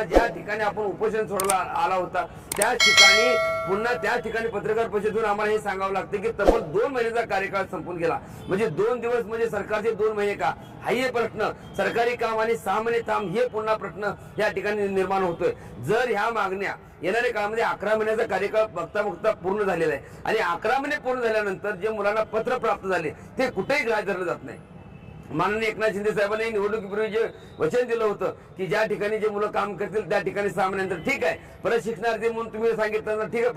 ज्या ठिकाणी आपण उपोषण सोडला आला होता त्या ठिकाणी पुन्हा त्या ठिकाणी पत्रकार परिषदेतून आम्हाला हे सांगावं लागतं की तब्बल 2 महिन्याचा कार्यकाळ संपून गेला। म्हणजे 2 दिवस म्हणजे सरकारचे 2 महिने का, हाही प्रश्न, सरकारी काम आणि 6 महिने थांब हे पुन्हा प्रश्न या ठिकाणी निर्माण होतोय। जर ह्या मागण्या येणाऱ्या काळामध्ये 11 महिन्याचा कार्यकाळ बघता पूर्ण झालेला आहे आणि 11 महिने पूर्ण झाल्यानंतर जे मुलांना पत्र प्राप्त झाले ते कुठेही ग्राह्य धरलं जात नाही। माननीय एकनाथ शिंदे साहेबांनी निवडणुकीपूर्वी जे वचन दिलं होतं की ज्या ठिकाणी जे मुलं काम करतील त्या ठिकाणी 6 महिन्यानंतर ठीक आहे, परत शिकणार्थी म्हणून तुम्ही सांगितलं ठीक आहे,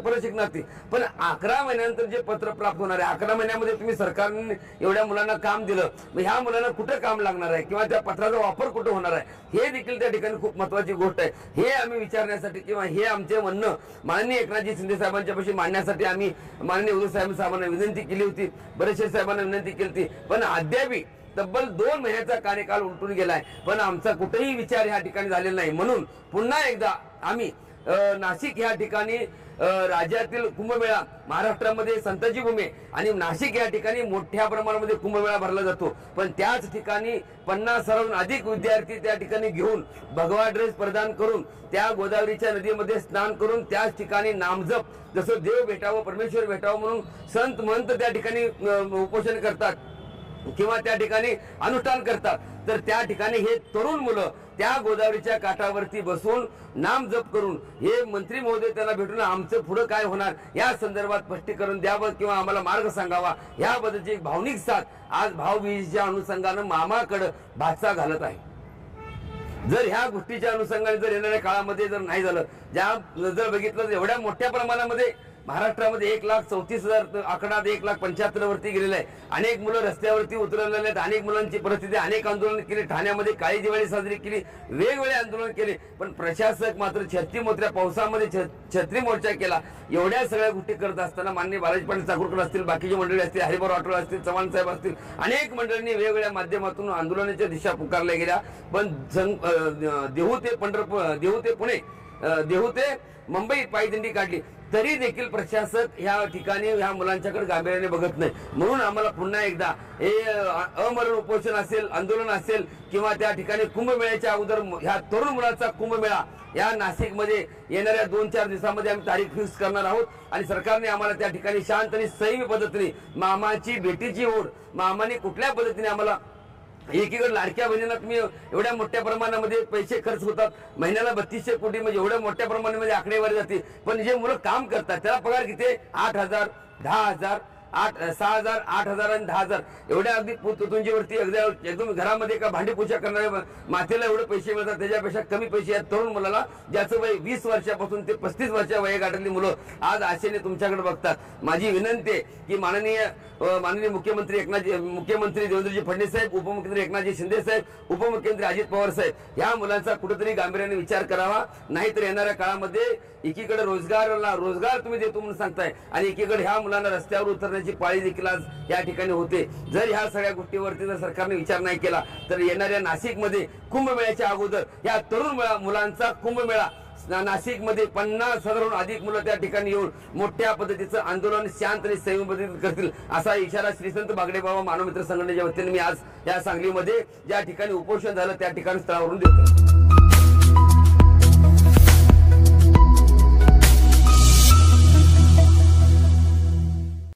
परत शिकणार्थी, पण 11 महिन्यानंतर जे पत्र प्राप्त होणार आहे, 11 महिन्यामध्ये तुम्ही सरकारने एवढ्या मुलांना काम दिलं, मग ह्या मुलांना कुठं काम लागणार आहे किंवा त्या पत्राचा वापर कुठं होणार आहे, हे देखील त्या ठिकाणी खूप महत्त्वाची गोष्ट आहे। हे आम्ही विचारण्यासाठी किंवा हे आमचे म्हणणं माननीय एकनाथजी शिंदे साहेबांच्या पाशी मांडण्यासाठी आम्ही माननीय उद्धव साहेबांना विनंती केली होती, बरेचसे साहेबांना विनंती केली होती, पण अद्यापही तब्बल 2 महिन्याचा कार्यकाल उलटून गेलाय पण आमचा कुठेही विचार या ठिकाणी झालेला नाही। म्हणून पुन्हा एकदा आम्ही नाशिक या ठिकाणी राज्यातील कुंभमेळा, महाराष्ट्रामध्ये संताजी भूमी आणि नाशिक या ठिकाणी मोठ्या प्रमाणामध्ये कुंभमेळा भरला जातो, पण त्याच ठिकाणी 50,000हून अधिक विद्यार्थी त्या ठिकाणी घेऊन भगवा ड्रेस प्रदान करून त्या गोदावरीच्या नदीमध्ये स्नान करून त्याच ठिकाणी नामजप जसं देव भेटावं परमेश्वर भेटावं म्हणून संत महंत त्या ठिकाणी उपोषण करतात किंवा त्या ठिकाणी अनुष्ठान करतात, तर त्या ठिकाणी हे तरुण मुलं त्या गोदावरीच्या काठावरती बसून नाम जप करून हे मंत्री महोदय त्यांना भेटून आमचं पुढे काय होणार या संदर्भात स्पष्टीकरण द्यावं किंवा आम्हाला मार्ग सांगावा याबद्दलची एक भावनिक साथ आज भाऊबीजेच्या अनुषंगानं मामाकडे भाचा घालत आहे। जर ह्या गोष्टीच्या अनुषंगाने जर येणाऱ्या काळामध्ये जर नाही झालं, जर बघितलं एवढ्या मोठ्या प्रमाणामध्ये महाराष्ट्रामध्ये 1,34,000 आकडा 1,75,000 वरती गेलेला आहे। अनेक मुलं रस्त्यावरती उतरलेले आहेत, अनेक मुलांची परिस्थिती, अनेक आंदोलन केली, ठाण्यामध्ये काळी दिवाळी साजरी केली, वेगवेगळे आंदोलन केले, पण प्रशासक मात्र छत्री मोत्र्या पावसामध्ये छत्री मोर्चा केला। एवढ्या सगळ्या गोष्टी करत असताना माननीय बालाजी पाटील चाकूरकर असतील, बाकीची मंडळी असतील, हरिभाऊ राठोड असतील, चव्हाण साहेब असतील, अनेक मंडळींनी वेगवेगळ्या माध्यमातून आंदोलनाच्या दिशा पुकारल्या गेल्या, पण देहू ते पंढरपूर, देहू ते पुणे, देहू ते मुंबई पायदिंडी काढली, तरी देखील प्रशासक ह्या ठिकाणी ह्या मुलांच्याकडे गांभीर्याने बघत नाही। म्हणून आम्हाला पुन्हा एकदा हे अमरण उपोषण असेल, आंदोलन असेल किंवा त्या ठिकाणी कुंभमेळ्याच्या अगोदर ह्या तरुण मुलांचा कुंभमेळा या नाशिकमध्ये येणाऱ्या 2-4 दिवसांमध्ये आम्ही तारीख फिक्स करणार आहोत आणि सरकारने आम्हाला त्या ठिकाणी शांत आणि संयमी पद्धतीने मामाची भेटीची ओढ, मामाने कुठल्या पद्धतीने आम्हाला एकीकडे लाडक्या बहिणींना तुम्ही एवढ्या मोठ्या प्रमाणामध्ये पैसे खर्च होतात, महिन्याला 3200 कोटी म्हणजे एवढ्या मोठ्या प्रमाणामध्ये आकडेवारी जाते, पण जे मुलं काम करतात त्याला पगार किती 8,000, 10,000, 6,000, 8,000 आणि 10,000 एवढ्या अगदी तुमच्यावरती एकदम घरामध्ये का भांडी पूजा करणाऱ्या मातेला एवढे पैसे मिळतात, त्याच्यापेक्षा कमी पैसे या तरुण मुलाला ज्याचं वय 20 वर्षापासून ते 35 वर्षा वय गाठलेली मुलं आज आशेने तुमच्याकडे बघतात। माझी विनंती आहे की माननीय मुख्यमंत्री देवेंद्रजी फडणवीस साहेब, उपमुख्यमंत्री एकनाथजी शिंदे साहेब, उपमुख्यमंत्री अजित पवार साहेब या मुलांचा कुठेतरी गांभीर्याने विचार करावा, नाहीतर येणाऱ्या काळामध्ये एकीकडे रोजगार तुम्ही देतो म्हणून सांगताय आणि एकीकडे ह्या मुलांना रस्त्यावर उतरण्याची पाळी देखील आज या ठिकाणी होते। जर ह्या सगळ्या गोष्टीवरती जर सरकारने विचार नाही केला तर येणाऱ्या नाशिकमध्ये कुंभमेळ्याच्या अगोदर या तरुण मुलांचा कुंभमेळा नाशिकमध्ये 50,000हून अधिक मुलं त्या ठिकाणी येऊन मोठ्या पद्धतीचं आंदोलन शांत आणि संयमी पद्धतीने करतील असा इशारा श्रीसंत बागडे बाबा मानव मित्र संघटनेच्या वतीने मी आज या सांगलीमध्ये ज्या ठिकाणी उपोषण झालं त्या ठिकाणी स्थळावरून देतो।